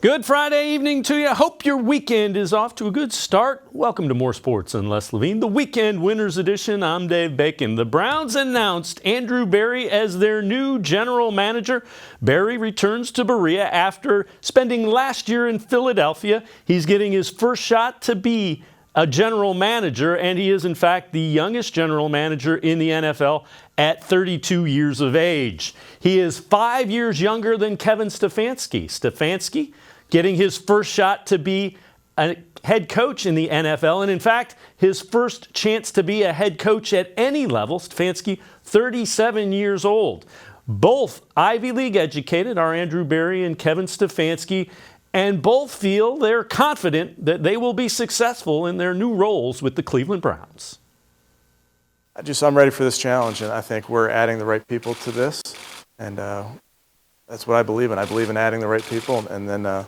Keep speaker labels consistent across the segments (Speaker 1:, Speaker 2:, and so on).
Speaker 1: Good Friday evening to you. Hope your weekend is off to a good start. Welcome to More Sports and Less Levine, the Weekend Winners Edition. I'm Dave Bacon. The Browns announced Andrew Berry as their new general manager. Berry returns to Berea after spending last year in Philadelphia. He's getting his first shot to be a general manager, and he is, in fact, the youngest general manager in the NFL at 32 years of age. He is 5 years younger than Kevin Stefanski. Stefanski getting his first shot to be a head coach in the NFL, and in fact, his first chance to be a head coach at any level. Stefanski, 37 years old. Both Ivy League educated are Andrew Berry and Kevin Stefanski, and both feel they're confident that they will be successful in their new roles with the Cleveland Browns.
Speaker 2: I'm ready for this challenge, and I think we're adding the right people to this, and that's what I believe in. I believe in adding the right people and then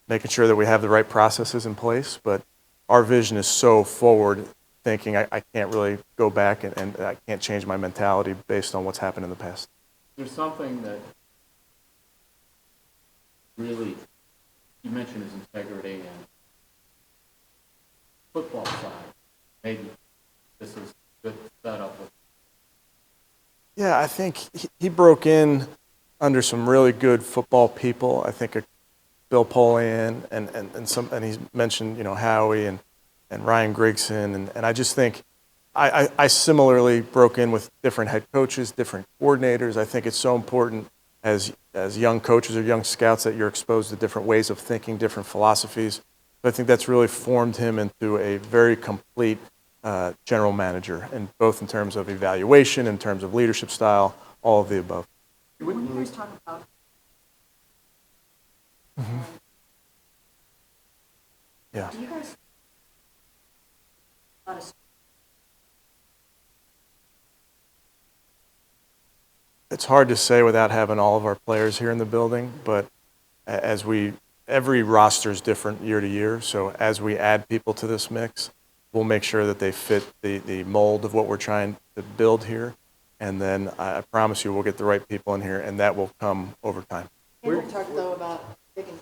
Speaker 2: making sure that we have the right processes in place. But our vision is so forward-thinking, I can't really go back and I can't change my mentality based on what's happened in the past.
Speaker 3: There's something that really, you mentioned his integrity and football side. Maybe this is a good setup.
Speaker 2: Yeah, I think he broke in under some really good football people. I think Bill Polian and he's mentioned, Howie and Ryan Grigson, and I just think I similarly broke in with different head coaches, different coordinators. I think it's so important as young coaches or young scouts that you're exposed to different ways of thinking, different philosophies. But I think that's really formed him into a very complete general manager, and both in terms of evaluation, in terms of leadership style, all of the above.
Speaker 4: When you guys talk about
Speaker 2: Yeah.
Speaker 4: do you guys
Speaker 2: It's hard to say without having all of our players here in the building, but every roster is different year to year, so as we add people to this mix, we'll make sure that they fit the mold of what we're trying to build here, and then I promise you we'll get the right people in here, and that will come over time.
Speaker 4: Can we talk, though, about picking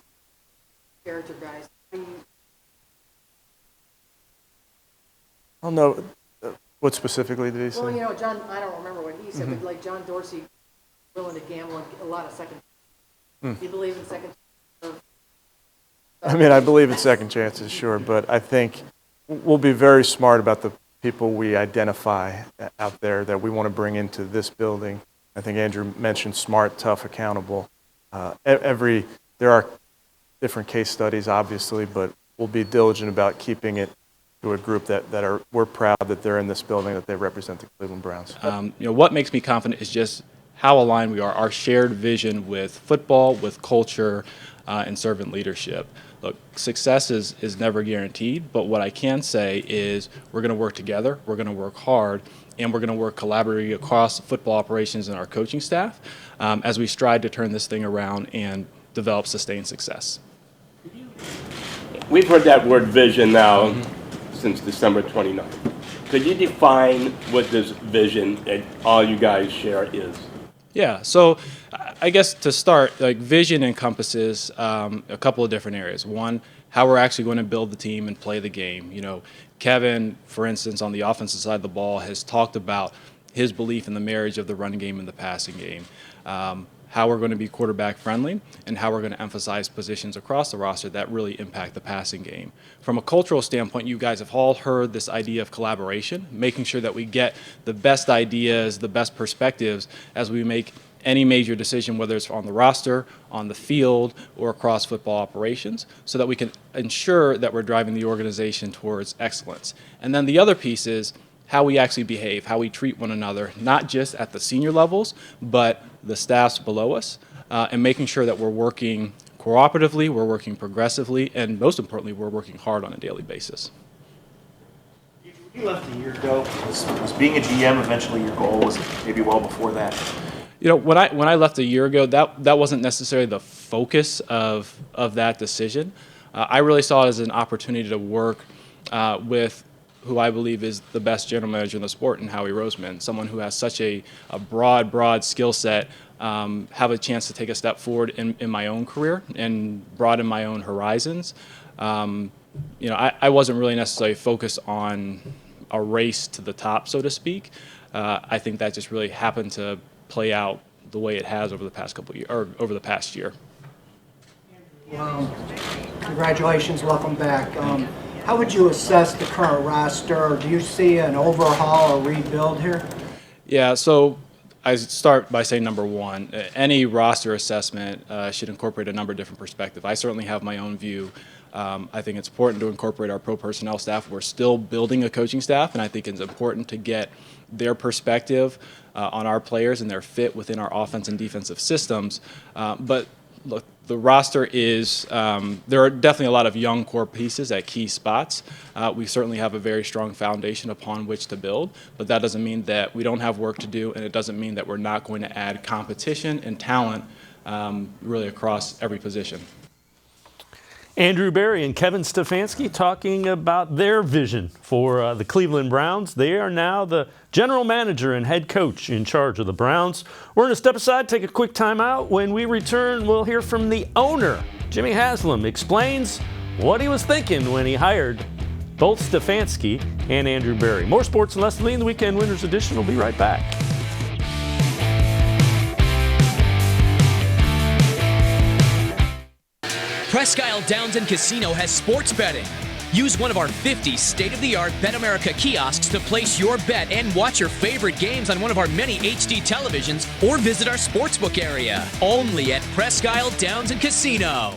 Speaker 4: character guys?
Speaker 2: I don't know, what specifically did he say?
Speaker 4: Well, John, I don't remember what he said, but like John Dorsey willing to gamble and get a lot of second. Do you believe in second?
Speaker 2: I believe in second chances, sure, but I think we'll be very smart about the people we identify out there that we want to bring into this building. I think Andrew mentioned smart, tough, accountable. There are different case studies, obviously, but we'll be diligent about keeping it to a group we're proud that they're in this building, that they represent the Cleveland Browns.
Speaker 5: What makes me confident is just how aligned we are, our shared vision with football, with culture, and servant leadership. Look, success is never guaranteed, but what I can say is we're going to work together, we're going to work hard, and we're going to work collaboratively across football operations and our coaching staff as we strive to turn this thing around and develop sustained success.
Speaker 6: We've heard that word vision now since December 29th. Could you define what this vision that all you guys share is?
Speaker 5: Yeah, so I guess to start, vision encompasses a couple of different areas. One, how we're actually going to build the team and play the game. Kevin, for instance, on the offensive side of the ball, has talked about his belief in the marriage of the run game and the passing game. How we're going to be quarterback friendly, and how we're going to emphasize positions across the roster that really impact the passing game. From a cultural standpoint, you guys have all heard this idea of collaboration, making sure that we get the best ideas, the best perspectives as we make any major decision, whether it's on the roster, on the field, or across football operations, so that we can ensure that we're driving the organization towards excellence. And then the other piece is how we actually behave, how we treat one another, not just at the senior levels, but the staffs below us, and making sure that we're working cooperatively, we're working progressively, and most importantly, we're working hard on a daily basis.
Speaker 7: You left a year ago. Was being a GM eventually your goal? Was it maybe well before that?
Speaker 5: When I left a year ago, that wasn't necessarily the focus of that decision. I really saw it as an opportunity to work with who I believe is the best general manager in the sport, in Howie Roseman, someone who has such a broad skill set have a chance to take a step forward in my own career and broaden my own horizons. I wasn't really necessarily focused on a race to the top, so to speak. I think that just really happened to play out the way it has over the past couple of years, or over the past year.
Speaker 8: Congratulations, welcome back. How would you assess the current roster? Do you see an overhaul or rebuild here?
Speaker 5: Yeah, so I start by saying number one, any roster assessment should incorporate a number of different perspectives. I certainly have my own view. I think it's important to incorporate our pro personnel staff. We're still building a coaching staff, and I think it's important to get their perspective on our players and their fit within our offense and defensive systems. But look, the roster is, there are definitely a lot of young core pieces at key spots. We certainly have a very strong foundation upon which to build, but that doesn't mean that we don't have work to do, and it doesn't mean that we're not going to add competition and talent really across every position.
Speaker 1: Andrew Berry and Kevin Stefanski talking about their vision for the Cleveland Browns. They are now the general manager and head coach in charge of the Browns. We're going to step aside, take a quick time out. When we return, we'll hear from the owner. Jimmy Haslam explains what he was thinking when he hired both Stefanski and Andrew Berry. More sports and less lean. The Weekend Winners Edition will be right back.
Speaker 9: Presque Isle Downs and Casino has sports betting. Use one of our 50 state-of-the-art Bet America kiosks to place your bet and watch your favorite games on one of our many HD televisions or visit our sportsbook area. Only at Presque Isle Downs and Casino.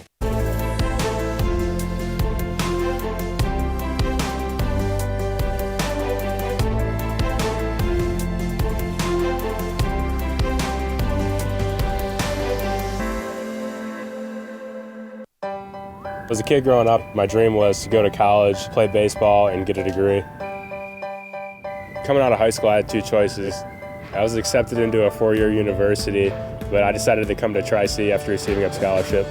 Speaker 10: As a kid growing up, my dream was to go to college, play baseball, and get a degree. Coming out of high school, I had two choices. I was accepted into a four-year university, but I decided to come to Tri-C after receiving a scholarship.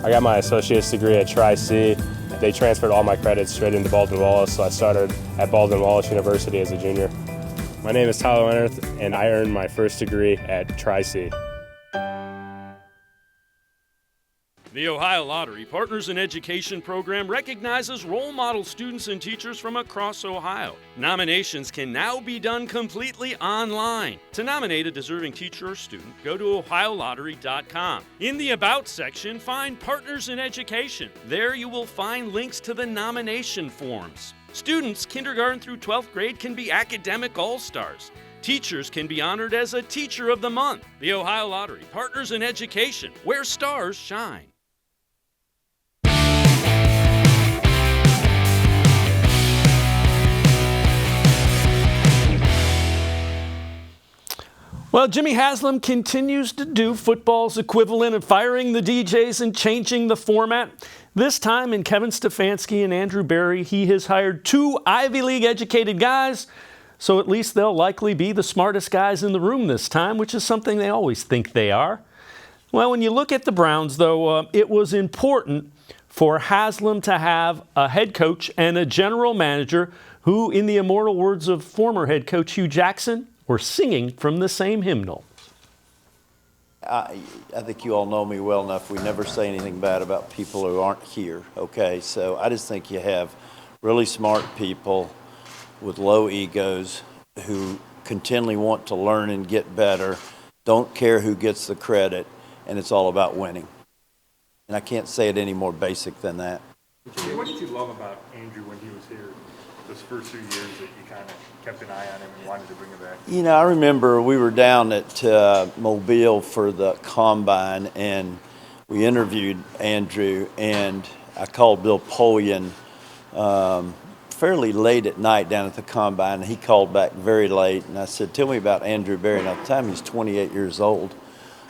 Speaker 10: I got my associate's degree at Tri-C. They transferred all my credits straight into Baldwin-Wallace, so I started at Baldwin-Wallace University as a junior. My name is Tyler Leonard, and I earned my first degree at Tri-C.
Speaker 1: The Ohio Lottery Partners in Education program recognizes role model students and teachers from across Ohio. Nominations can now be done completely online. To nominate a deserving teacher or student, go to ohiolottery.com. In the About section, find Partners in Education. There you will find links to the nomination forms. Students, kindergarten through 12th grade, can be academic all-stars. Teachers can be honored as a Teacher of the Month. The Ohio Lottery Partners in Education, where stars shine. Well, Jimmy Haslam continues to do football's equivalent of firing the DJs and changing the format. This time in Kevin Stefanski and Andrew Berry, he has hired two Ivy League educated guys, so at least they'll likely be the smartest guys in the room this time, which is something they always think they are. Well, when you look at the Browns, though, it was important for Haslam to have a head coach and a general manager who, in the immortal words of former head coach Hugh Jackson, were singing from the same hymnal.
Speaker 11: I think you all know me well enough. We never say anything bad about people who aren't here, okay? So I just think you have really smart people with low egos who continually want to learn and get better, don't care who gets the credit, and it's all about winning. And I can't say it any more basic than that.
Speaker 7: What did you love about Andrew when he was here those first 2 years that you kind of kept an eye on him and wanted to bring him back?
Speaker 11: You know, I remember we were down at Mobile for the Combine, and we interviewed Andrew, and I called Bill Polian fairly late at night down at the Combine, and he called back very late, and I said, tell me about Andrew Berry. And at the time, he's 28 years old.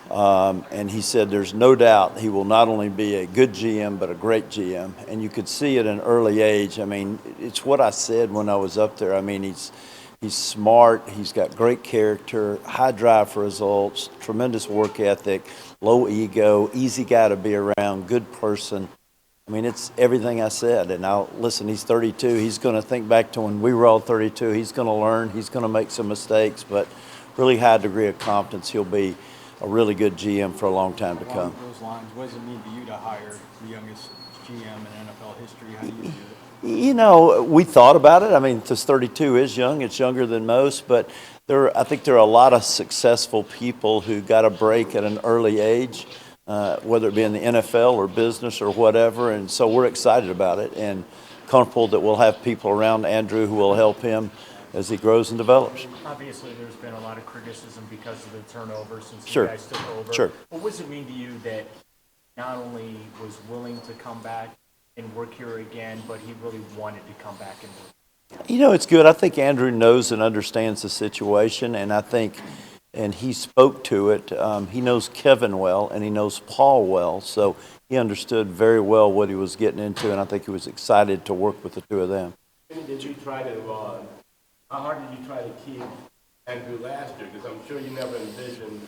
Speaker 11: And he said there's no doubt he will not only be a good GM, but a great GM. And you could see at an early age. I mean, it's what I said when I was up there. I mean, he's smart, he's got great character, high drive for results, tremendous work ethic, low ego, easy guy to be around, good person. I mean, it's everything I said. And now, listen, he's 32. He's going to think back to when we were all 32. He's going to learn. He's going to make some mistakes. But really high degree of confidence he'll be a really good GM for a long time to come.
Speaker 12: Along those lines, what does it mean to you to hire the youngest GM in NFL history? How do you view it?
Speaker 11: You know, we thought about it. I mean, this 32 is young. It's younger than most, but I think there are a lot of successful people who got a break at an early age, whether it be in the NFL or business or whatever. And so we're excited about it and comfortable that we'll have people around Andrew who will help him as he grows and develops.
Speaker 7: Obviously, there's been a lot of criticism because of the turnover since
Speaker 11: Sure.
Speaker 7: you guys took over.
Speaker 11: Sure.
Speaker 7: What does it mean to you that not only was willing to come back and work here again, but he really wanted to come back and work?
Speaker 11: You know, it's good. I think Andrew knows and understands the situation, and I think, and he spoke to it. He knows Kevin well, and he knows Paul well, so he understood very well what he was getting into, and I think he was excited to work with the two of them.
Speaker 6: Did you try to, how hard did you try to keep Andrew last year? Because I'm sure you never envisioned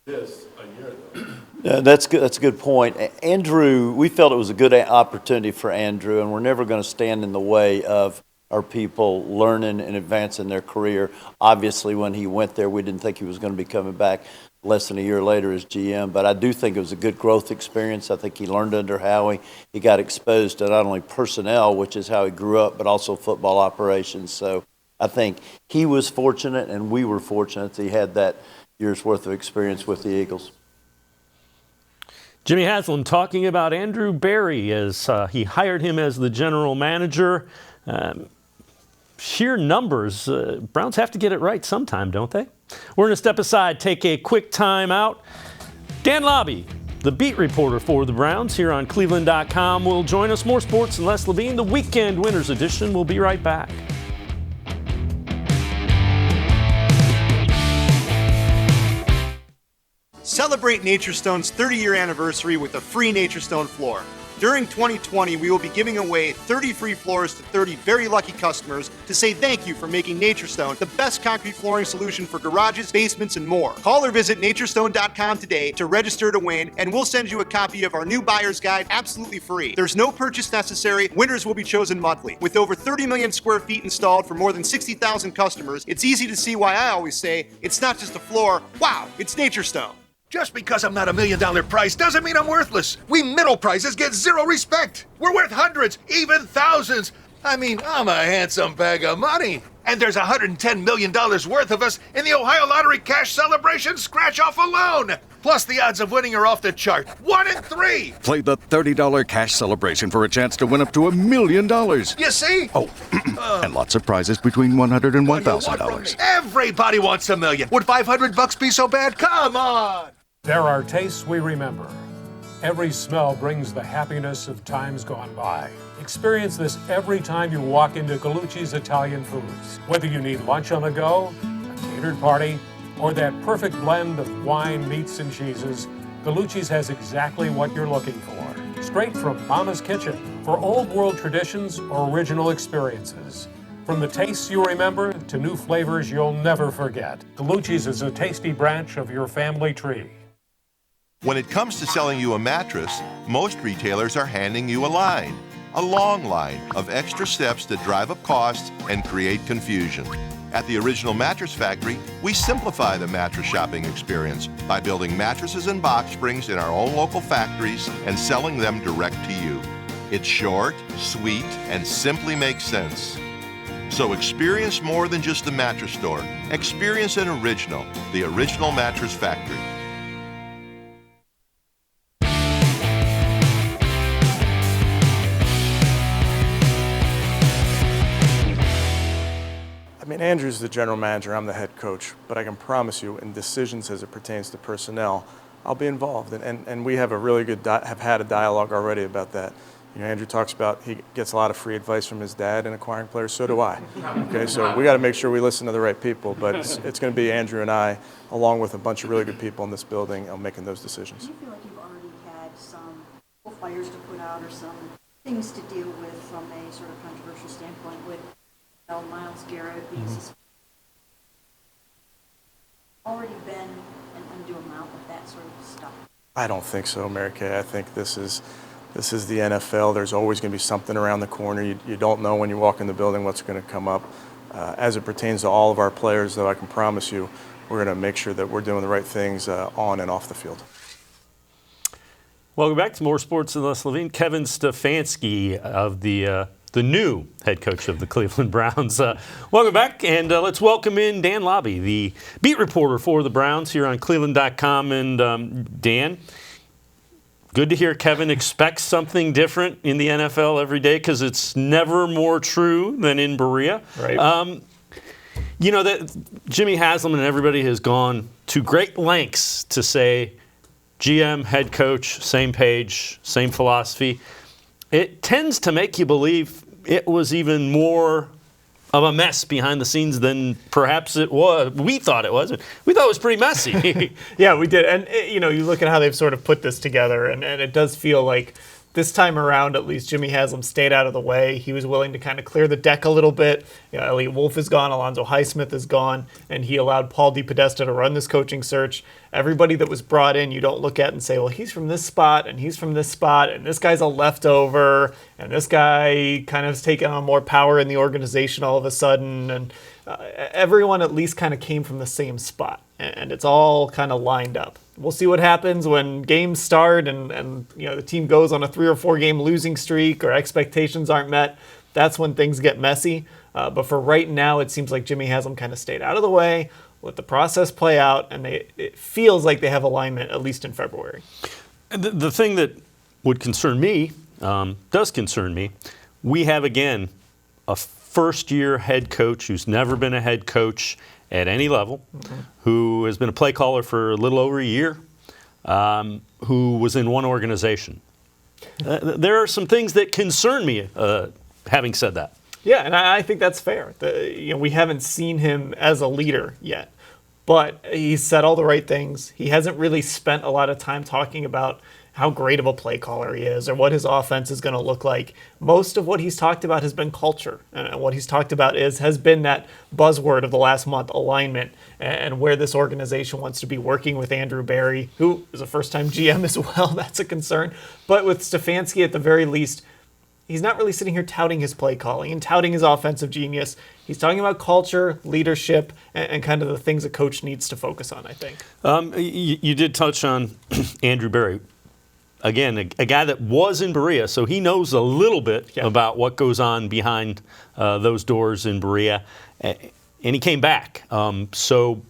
Speaker 6: this a year ago.
Speaker 11: That's good. That's a good point. Andrew, we felt it was a good opportunity for Andrew, and we're never going to stand in the way of our people learning and advancing their career. Obviously, when he went there, we didn't think he was going to be coming back less than a year later as GM, but I do think it was a good growth experience. I think he learned under Howie. He got exposed to not only personnel, which is how he grew up, but also football operations. So I think he was fortunate, and we were fortunate that he had that year's worth of experience with the Eagles.
Speaker 1: Jimmy Haslam talking about Andrew Berry as he hired him as the general manager. Sheer numbers, Browns have to get it right sometime, don't they? We're going to step aside, take a quick time out. Dan Labbe, the beat reporter for the Browns here on cleveland.com, will join us. More sports and Les Levine, the Weekend Winners Edition. We'll be right back.
Speaker 13: Celebrate Naturestone's 30-year anniversary with a free Naturestone floor. During 2020, we will be giving away 30 free floors to 30 very lucky customers to say thank you for making Naturestone the best concrete flooring solution for garages, basements, and more. Call or visit Naturestone.com today to register to win, and we'll send you a copy of our new buyer's guide absolutely free. There's no purchase necessary. Winners will be chosen monthly. With over 30 million square feet installed for more than 60,000 customers, it's easy to see why I always say, it's not just a floor, wow, it's Naturestone.
Speaker 14: Just because I'm not $1 million price doesn't mean I'm worthless. We middle prices get zero respect. We're worth hundreds, even thousands. I mean, I'm a handsome bag of money. And there's $110 million worth of us in the Ohio Lottery Cash Celebration scratch-off alone. Plus, the odds of winning are off the chart. 1 in 3.
Speaker 15: Play the $30 cash celebration for a chance to win up to $1 million.
Speaker 14: You see?
Speaker 15: Oh, and lots of prizes between $100 and $1,000.
Speaker 14: Everybody wants $1 million. Would $500 be so bad? Come on.
Speaker 16: There are tastes we remember. Every smell brings the happiness of times gone by. Experience this every time you walk into Gallucci's Italian Foods. Whether you need lunch on the go, a catered party, or that perfect blend of wine, meats, and cheeses, Gallucci's has exactly what you're looking for. Straight from Mama's Kitchen for old world traditions or original experiences. From the tastes you remember to new flavors you'll never forget. Gallucci's is a tasty branch of your family tree.
Speaker 17: When it comes to selling you a mattress, most retailers are handing you a long line of extra steps that drive up costs and create confusion. At the Original Mattress Factory, we simplify the mattress shopping experience by building mattresses and box springs in our own local factories and selling them direct to you. It's short, sweet, and simply makes sense. So experience more than just the mattress store. Experience an original, the Original Mattress Factory.
Speaker 2: I mean, Andrew's the general manager, I'm the head coach, but I can promise you in decisions as it pertains to personnel, I'll be involved. And we have a really good, have had a dialogue already about that. You know, Andrew talks about he gets a lot of free advice from his dad in acquiring players, so do I. Okay, so we got to make sure we listen to the right people, but it's going to be Andrew and I, along with a bunch of really good people in this building, making those decisions.
Speaker 18: Do you feel like you've already had some fires to put out or some things to deal with from a sort of controversial standpoint with Myles Garrett being already been an undue amount of that sort of stuff?
Speaker 2: I don't think so, Mary Kay. I think this is the NFL. There's always going to be something around the corner. You don't know when you walk in the building what's going to come up. as it pertains to all of our players, though, I can promise you we're going to make sure that we're doing the right things on and off the field.
Speaker 1: Welcome back to More Sports and Less Levine. Kevin Stefanski of the new head coach of the Cleveland Browns. Welcome back, and let's welcome in Dan Labbe, the beat reporter for the Browns here on cleveland.com. And Dan, good to hear Kevin expects something different in the NFL every day, because it's never more true than in Berea.
Speaker 19: Right.
Speaker 1: You know, that Jimmy Haslam and everybody has gone to great lengths to say GM, head coach, same page, same philosophy. It tends to make you believe it was even more of a mess behind the scenes than perhaps it was. We thought it was. We thought it was pretty messy.
Speaker 19: Yeah, we did. And, you know, you look at how they've sort of put this together, and it does feel like this time around, at least, Jimmy Haslam stayed out of the way. He was willing to kind of clear the deck a little bit. You know, Elliot Wolf is gone, Alonzo Highsmith is gone, and he allowed Paul DePodesta to run this coaching search. Everybody that was brought in, you don't look at and say, well, he's from this spot, and he's from this spot, and this guy's a leftover, and this guy kind of has taken on more power in the organization all of a sudden. And everyone at least kind of came from the same spot, and it's all kind of lined up. We'll see what happens when games start and you know, the team goes on a 3 or 4 game losing streak or expectations aren't met. That's when things get messy. But for right now, it seems like Jimmy Haslam kind of stayed out of the way, let the process play out, and it feels like they have alignment, at least in February.
Speaker 1: The thing that would concern me, does concern me, we have, again, a first-year head coach who's never been a head coach at any level, who has been a play caller for a little over a year, who was in one organization. There are some things that concern me, having said that.
Speaker 19: Yeah, and I think that's fair. You know, we haven't seen him as a leader yet, but he's said all the right things. He hasn't really spent a lot of time talking about how great of a play caller he is or what his offense is going to look like. Most of what he's talked about has been culture, and what he's talked about has been that buzzword of the last month, alignment, and where this organization wants to be working with Andrew Berry, who is a first-time GM as well. That's a concern. But with Stefanski, at the very least, he's not really sitting here touting his play calling and touting his offensive genius. He's talking about culture, leadership, and kind of the things a coach needs to focus on, I think.
Speaker 1: You did touch on Andrew Berry. Again, a guy that was in Berea, so he knows a little bit about what goes on behind those doors in Berea. And he came back. So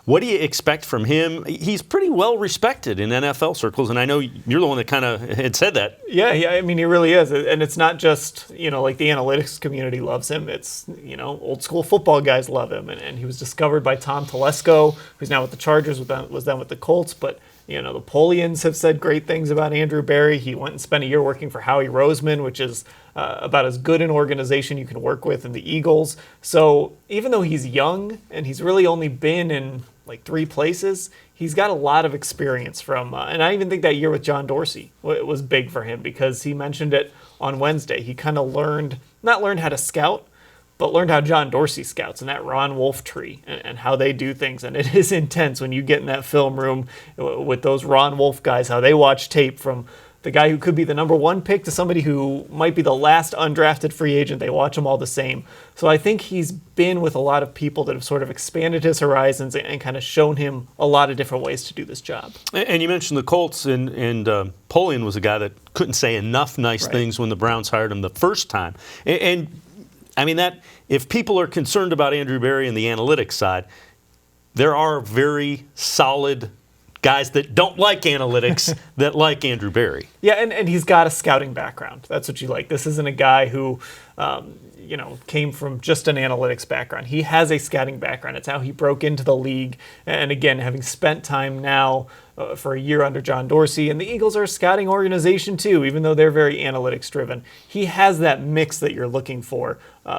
Speaker 1: what do you expect from him? He's pretty well respected in NFL circles, and I know you're the one that kind of had said that.
Speaker 19: Yeah, I mean, he really is. And it's not just, you know, like the analytics community loves him. It's, you know, old school football guys love him. And he was discovered by Tom Telesco, who's now with the Chargers, was then with the Colts. But, you know, the Polians have said great things about Andrew Berry. He went and spent a year working for Howie Roseman, which is about as good an organization you can work with in the Eagles. So even though he's young and he's really only been in like 3 places, he's got a lot of experience from, and I even think that year with John Dorsey was big for him, because he mentioned it on Wednesday. He kind of not learned how to scout, but learned how John Dorsey scouts and that Ron Wolf tree and how they do things. And it is intense when you get in that film room with those Ron Wolf guys, how they watch tape from the guy who could be the number 1 pick to somebody who might be the last undrafted free agent. They watch them all the same. So I think he's been with a lot of people that have sort of expanded his horizons and kind of shown him a lot of different ways to do this job.
Speaker 1: And you mentioned the Colts, and Polian was a guy that couldn't say enough nice things when the Browns hired him the first time. And I mean, that if people are concerned about Andrew Berry and the analytics side, there are very solid guys that don't like analytics that like Andrew Berry.
Speaker 19: Yeah, and he's got a scouting background. That's what you like. This isn't a guy who, you know, came from just an analytics background. He has a scouting background. It's how he broke into the league. And again, having spent time now for a year under John Dorsey, and the Eagles are a scouting organization too, even though they're very analytics driven. He has that mix that you're looking for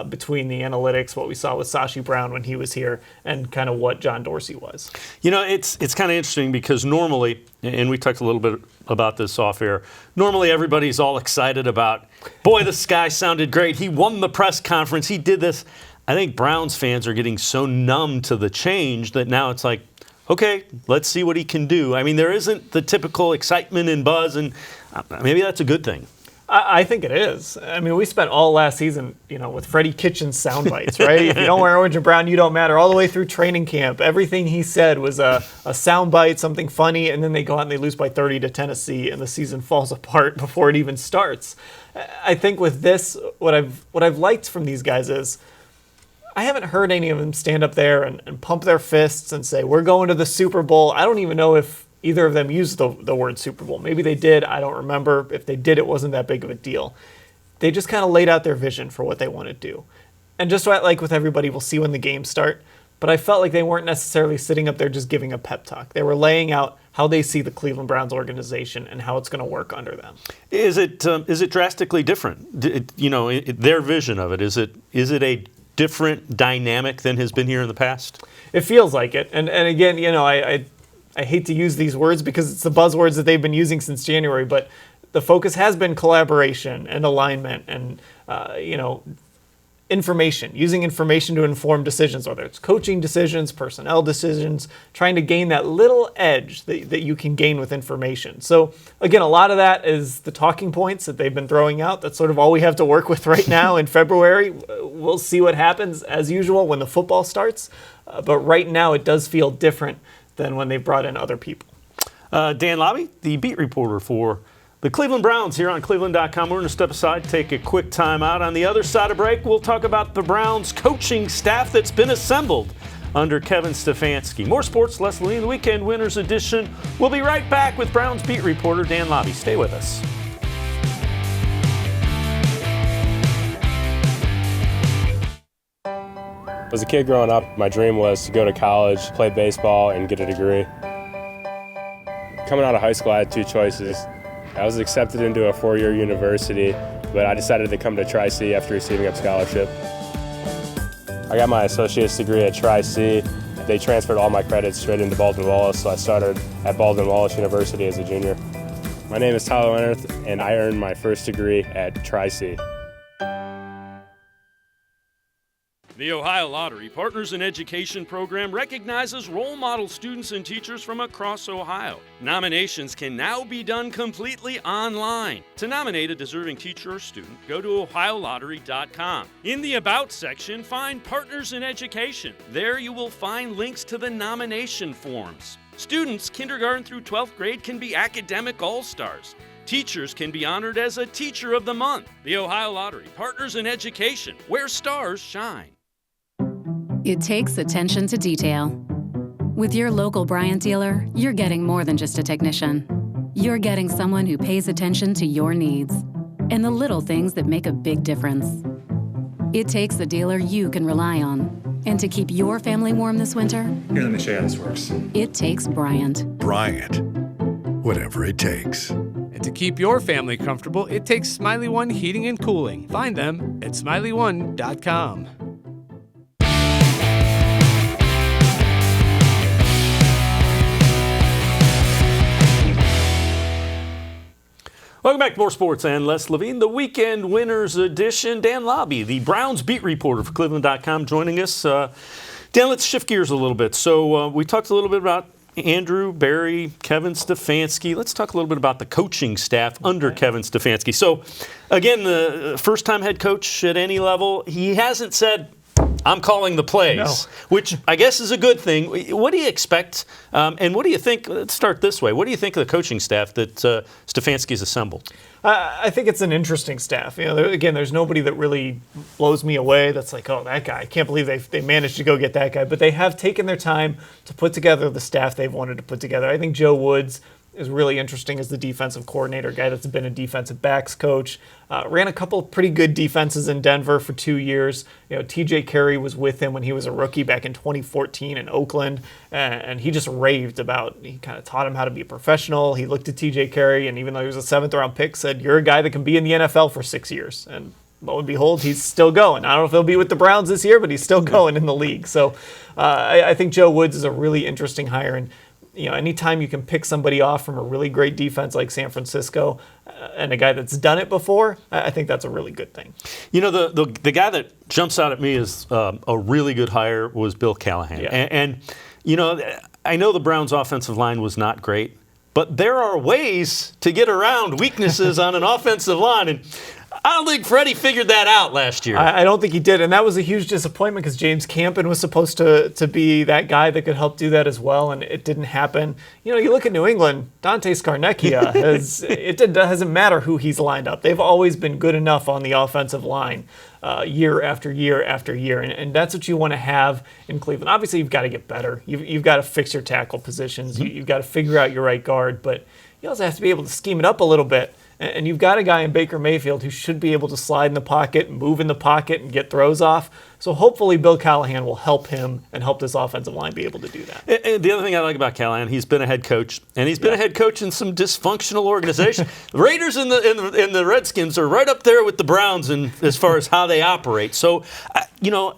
Speaker 19: between the analytics, what we saw with Sashi Brown when he was here, and kind of what John Dorsey was.
Speaker 1: You know, it's kind of interesting, because normally, and we talked a little bit about this off air, normally everybody's all excited about, boy, this guy sounded great. He won the press conference. He did this. I think Browns fans are getting so numb to the change that now it's like, okay, let's see what he can do. I mean, there isn't the typical excitement and buzz, and maybe that's a good thing.
Speaker 19: I think it is. I mean, we spent all last season, with Freddie Kitchens sound bites, right? If you don't wear orange and brown, you don't matter. All the way through training camp, everything he said was a sound bite, something funny, and then they go out and they lose by 30 to Tennessee, and the season falls apart before it even starts. I think with this, what I've liked from these guys is I haven't heard any of them stand up there and pump their fists and say, we're going to the Super Bowl. I don't even know if either of them used the word Super Bowl. Maybe they did. I don't remember. If they did, it wasn't that big of a deal. They just kind of laid out their vision for what they want to do. And just like with everybody, we'll see when the games start. But I felt like they weren't necessarily sitting up there just giving a pep talk. They were laying out how they see the Cleveland Browns organization and how it's going to work under them.
Speaker 1: Is it drastically different? Their vision of it, is it a different dynamic than has been here in the past?
Speaker 19: It feels like it. And again, I hate to use these words because it's the buzzwords that they've been using since January, but the focus has been collaboration and alignment and, information, using information to inform decisions, whether it's coaching decisions, personnel decisions, trying to gain that little edge that you can gain with information. So again, a lot of that is the talking points that they've been throwing out. That's sort of all we have to work with right now in February. We'll see what happens as usual when the football starts. But right now it does feel different than when they've brought in other people.
Speaker 1: Dan Labbe, the beat reporter for the Cleveland Browns here on cleveland.com. We're going to step aside, take a quick time out. On the other side of break, we'll talk about the Browns coaching staff that's been assembled under Kevin Stefanski. More sports, less Levine, the Weekend Winners Edition. We'll be right back with Browns beat reporter Dan Labbe. Stay with us.
Speaker 10: As a kid growing up, my dream was to go to college, play baseball, and get a degree. Coming out of high school, I had two choices. I was accepted into a four-year university, but I decided to come to Tri-C after receiving a scholarship. I got my associate's degree at Tri-C. They transferred all my credits straight into Baldwin-Wallace, so I started at Baldwin-Wallace University as a junior. My name is Tyler Leonard, and I earned my first degree at Tri-C.
Speaker 1: The Ohio Lottery Partners in Education program recognizes role model students and teachers from across Ohio. Nominations can now be done completely online. To nominate a deserving teacher or student, go to ohiolottery.com. In the About section, find Partners in Education. There you will find links to the nomination forms. Students, kindergarten through 12th grade, can be academic all-stars. Teachers can be honored as a Teacher of the Month. The Ohio Lottery Partners in Education, where stars shine.
Speaker 20: It takes attention to detail. With your local Bryant dealer, you're getting more than just a technician. You're getting someone who pays attention to your needs and the little things that make a big difference. It takes a dealer you can rely on. And to keep your family warm this winter,
Speaker 21: here, let me show you how this works.
Speaker 20: It takes Bryant.
Speaker 21: Bryant. Whatever it takes.
Speaker 22: And to keep your family comfortable, it takes Smiley One Heating and Cooling. Find them at smiley1.com.
Speaker 1: Welcome back to More Sports and Less Levine, the Weekend Winners Edition. Dan Labbe, the Browns beat reporter for cleveland.com, joining us. Dan, let's shift gears a little bit. So we talked a little bit about Andrew Berry, Kevin Stefanski. Let's talk a little bit about the coaching staff under Kevin Stefanski. So, again, the first-time head coach at any level, he hasn't said, I'm calling the plays, which I guess is a good thing. What do you expect, and what do you think? Let's start this way. What do you think of the coaching staff that Stefanski's assembled?
Speaker 19: I think it's an interesting staff. Again, there's nobody that really blows me away. That's like, oh, that guy. I can't believe they managed to go get that guy. But they have taken their time to put together the staff they've wanted to put together. I think Joe Woods is really interesting as the defensive coordinator, guy that's been a defensive backs coach. Ran a couple of pretty good defenses in Denver for 2 years. TJ Carey was with him when he was a rookie back in 2014 in Oakland, and he just raved about, he kind of taught him how to be a professional. He looked at TJ Carey, and even though he was a 7th-round pick, said, you're a guy that can be in the NFL for 6 years. And lo and behold, he's still going. I don't know if he'll be with the Browns this year, but he's still going in the league. So I think Joe Woods is a really interesting hire, and anytime you can pick somebody off from a really great defense like San Francisco and a guy that's done it before, I think that's a really good thing.
Speaker 1: The guy that jumps out at me as a really good hire was Bill Callahan.
Speaker 19: Yeah.
Speaker 1: And I know the Browns' offensive line was not great, but there are ways to get around weaknesses on an offensive line. And I don't think Freddie figured that out last year.
Speaker 19: I don't think he did, and that was a huge disappointment because James Campen was supposed to be that guy that could help do that as well, and it didn't happen. You know, you look at New England, Dante Scarnecchia, it doesn't matter who he's lined up. They've always been good enough on the offensive line year after year after year, and that's what you want to have in Cleveland. Obviously, you've got to get better. You've got to fix your tackle positions. You've got to figure out your right guard, but you also have to be able to scheme it up a little bit. And you've got a guy in Baker Mayfield who should be able to slide in the pocket, move in the pocket, and get throws off. So hopefully Bill Callahan will help him and help this offensive line be able to do that.
Speaker 1: And the other thing I like about Callahan, he's been a head coach, and he's been a head coach in some dysfunctional organizations. The Raiders and the Redskins are right up there with the Browns as far as how they operate. So,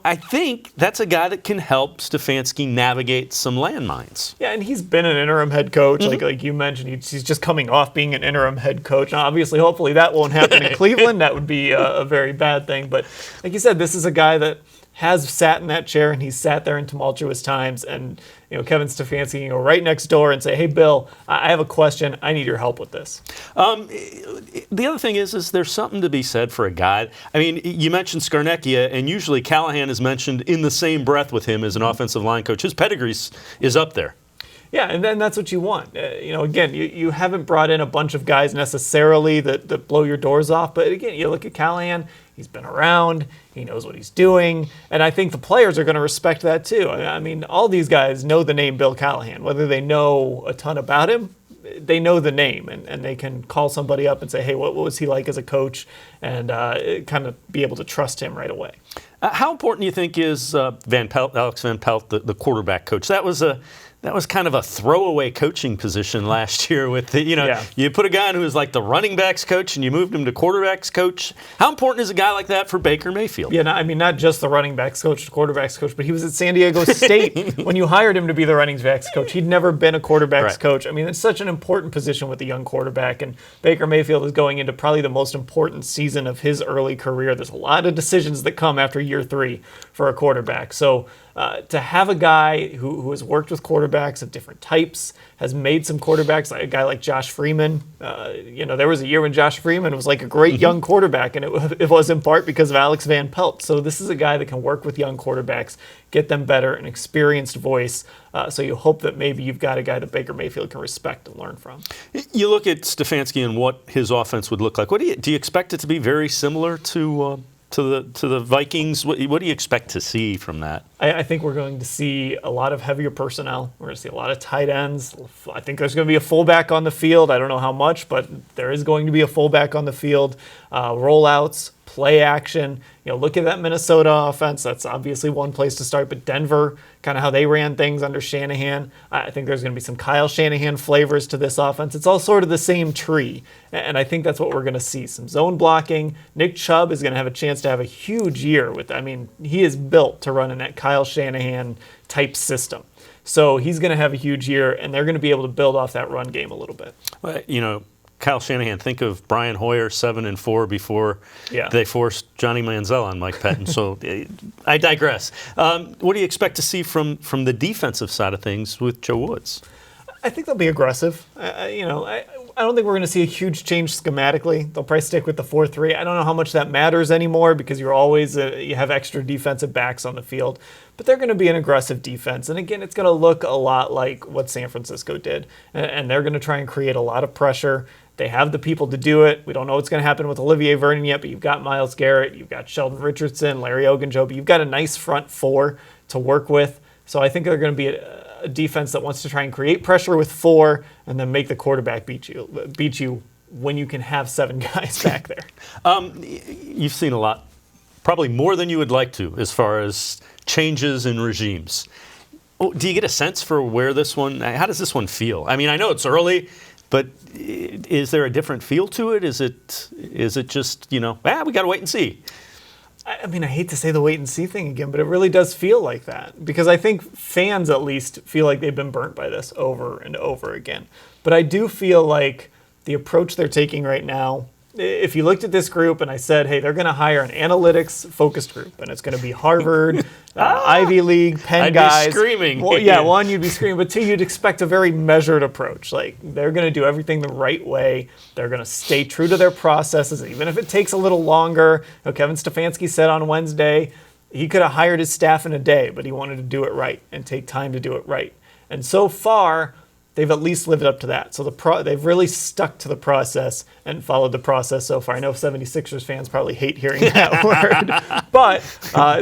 Speaker 1: I think that's a guy that can help Stefanski navigate some landmines.
Speaker 19: Yeah, and he's been an interim head coach, like you mentioned. He's just coming off being an interim head coach. Now, obviously, hopefully that won't happen in Cleveland. That would be a very bad thing. But like you said, this is a guy that has sat in that chair, and he's sat there in tumultuous times. And Kevin Stefanski can go right next door and say, "Hey, Bill, I have a question. I need your help with this."
Speaker 1: The other thing is there's something to be said for a guy. I mean, you mentioned Scarnecchia, and usually Callahan is mentioned in the same breath with him as an offensive line coach. His pedigree is up there.
Speaker 19: Yeah, and then that's what you want. Again, you haven't brought in a bunch of guys necessarily that blow your doors off. But again, you look at Callahan, he's been around, he knows what he's doing. And I think the players are going to respect that too. I mean, all these guys know the name Bill Callahan. Whether they know a ton about him, they know the name. And they can call somebody up and say, hey, what was he like as a coach? And kind of be able to trust him right away.
Speaker 1: How important do you think is Alex Van Pelt, the quarterback coach? That was kind of a throwaway coaching position last year with you put a guy in who was like the running backs coach and you moved him to quarterbacks coach. How important is a guy like that for Baker Mayfield?
Speaker 19: Yeah, not just the running backs coach, the quarterbacks coach, but he was at San Diego State when you hired him to be the running backs coach. He'd never been a quarterbacks coach. I mean, it's such an important position with a young quarterback, and Baker Mayfield is going into probably the most important season of his early career. There's a lot of decisions that come after year 3 for a quarterback. So to have a guy who has worked with quarterbacks of different types, has made some quarterbacks, like a guy like Josh Freeman. There was a year when Josh Freeman was like a great young quarterback, and it was in part because of Alex Van Pelt. So this is a guy that can work with young quarterbacks, get them better, an experienced voice. So you hope that maybe you've got a guy that Baker Mayfield can respect and learn from.
Speaker 1: You look at Stefanski and what his offense would look like. Do you expect it to be very similar to the Vikings? What do you expect to see from that?
Speaker 19: I think we're going to see a lot of heavier personnel. We're going to see a lot of tight ends. I think there's going to be a fullback on the field. I don't know how much, but there is going to be a fullback on the field. Rollouts, play action. Look at that Minnesota offense. That's obviously one place to start. But Denver, kind of how they ran things under Shanahan. I think there's going to be some Kyle Shanahan flavors to this offense. It's all sort of the same tree. And I think that's what we're going to see. Some zone blocking. Nick Chubb is going to have a chance to have a huge year. He is built to run in that Kyle Shanahan type system. So he's going to have a huge year, and they're going to be able to build off that run game a little bit.
Speaker 1: Well, Kyle Shanahan, think of Brian Hoyer 7-4 before they forced Johnny Manziel on Mike Pettin. So I digress. What do you expect to see from the defensive side of things with Joe Woods?
Speaker 19: I think they'll be aggressive. I don't think we're going to see a huge change schematically. They'll probably stick with the 4-3. I don't know how much that matters anymore because you're always you have extra defensive backs on the field. But they're going to be an aggressive defense. And again, it's going to look a lot like what San Francisco did. And they're going to try and create a lot of pressure. They have the people to do it. We don't know what's going to happen with Olivier Vernon yet, but you've got Myles Garrett, you've got Sheldon Richardson, Larry Ogunjobi. You've got a nice front four to work with. So I think they're going to be a defense that wants to try and create pressure with 4 and then make the quarterback beat you when you can have 7 guys back there.
Speaker 1: You've seen a lot, probably more than you would like to, as far as changes in regimes. Do you get a sense for how does this one feel? I mean, I know it's early, but is there a different feel to it? Is it just, we got to wait and see?
Speaker 19: I hate to say the wait and see thing again, but it really does feel like that because I think fans at least feel like they've been burnt by this over and over again. But I do feel like the approach they're taking right now if you looked at this group and I said, hey, they're going to hire an analytics-focused group, and it's going to be Harvard, Ivy League, Penn guys.
Speaker 1: I'd be screaming.
Speaker 19: Well, yeah, one, you'd be screaming, but two, you'd expect a very measured approach. Like, they're going to do everything the right way. They're going to stay true to their processes, even if it takes a little longer. Kevin Stefanski said on Wednesday he could have hired his staff in a day, but he wanted to do it right and take time to do it right. And so far, they've at least lived up to that. So they've really stuck to the process and followed the process so far. I know 76ers fans probably hate hearing that word, but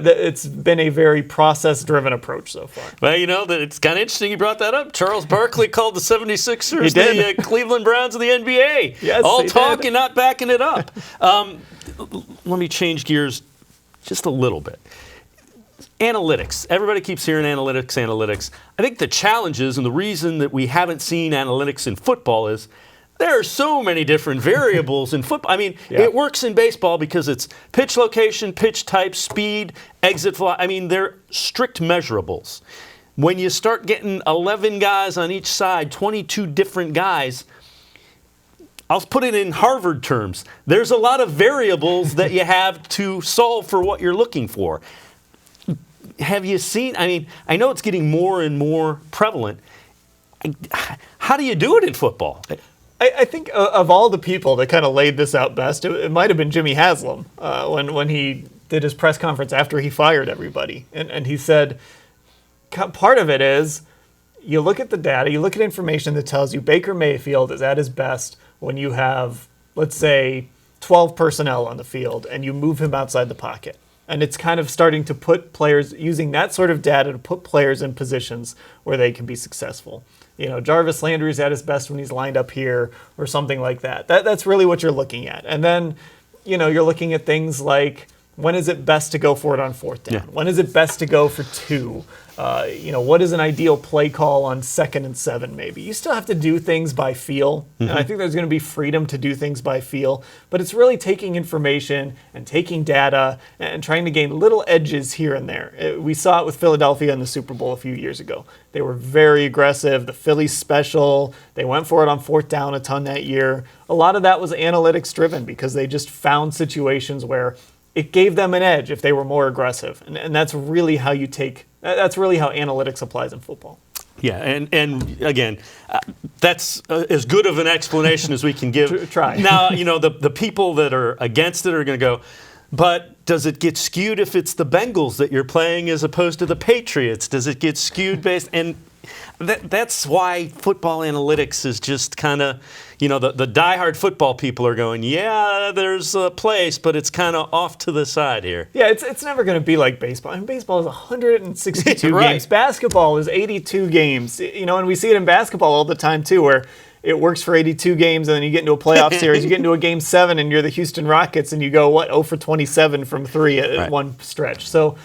Speaker 19: it's been a very process-driven approach so far.
Speaker 1: Well, it's kind of interesting you brought that up. Charles Barkley called the 76ers the Cleveland Browns of the NBA.
Speaker 19: Yes,
Speaker 1: all talk and not backing it up. Let me change gears just a little bit. Analytics. Everybody keeps hearing analytics. I think the challenge is, and the reason that we haven't seen analytics in football is there are so many different variables in football. I mean, It works in baseball because it's pitch location, pitch type, speed, exit velocity. I mean, they're strict measurables. When you start getting 11 guys on each side, 22 different guys, I'll put it in Harvard terms. There's a lot of variables that you have to solve for what you're looking for. Have you seen, I know it's getting more and more prevalent. How do you do it in football?
Speaker 19: I think of all the people that kind of laid this out best, it might have been Jimmy Haslam when he did his press conference after he fired everybody. And he said, part of it is you look at the data, you look at information that tells you Baker Mayfield is at his best when you have, let's say, 12 personnel on the field and you move him outside the pocket. And it's kind of starting to put players, using that sort of data to put players in positions where they can be successful. Jarvis Landry's at his best when he's lined up here or something like that. That's really what you're looking at. And then, you're looking at things like, when is it best to go for it on fourth down? Yeah. When is it best to go for 2? What is an ideal play call on 2nd and 7 maybe? You still have to do things by feel, and I think there's going to be freedom to do things by feel, but it's really taking information and taking data and trying to gain little edges here and there. We saw it with Philadelphia in the Super Bowl a few years ago. They were very aggressive. The Phillies special. They went for it on fourth down a ton that year. A lot of that was analytics driven because they just found situations where it gave them an edge if they were more aggressive. And that's really how that's really how analytics applies in football.
Speaker 1: Yeah, and again, that's as good of an explanation as we can give.
Speaker 19: Try.
Speaker 1: Now, the people that are against it are going to go, but does it get skewed if it's the Bengals that you're playing as opposed to the Patriots? Does it get skewed based? And that's why football analytics is just kind of, the diehard football people are going, yeah, there's a place, but it's kind of off to the side here.
Speaker 19: Yeah, it's never going to be like baseball. Baseball is 162
Speaker 1: right.
Speaker 19: games. Basketball is 82 games. And we see it in basketball all the time too, where it works for 82 games, and then you get into a playoff series, you get into a Game 7, and you're the Houston Rockets, and you go, 0 for 27 from 3 at one stretch. So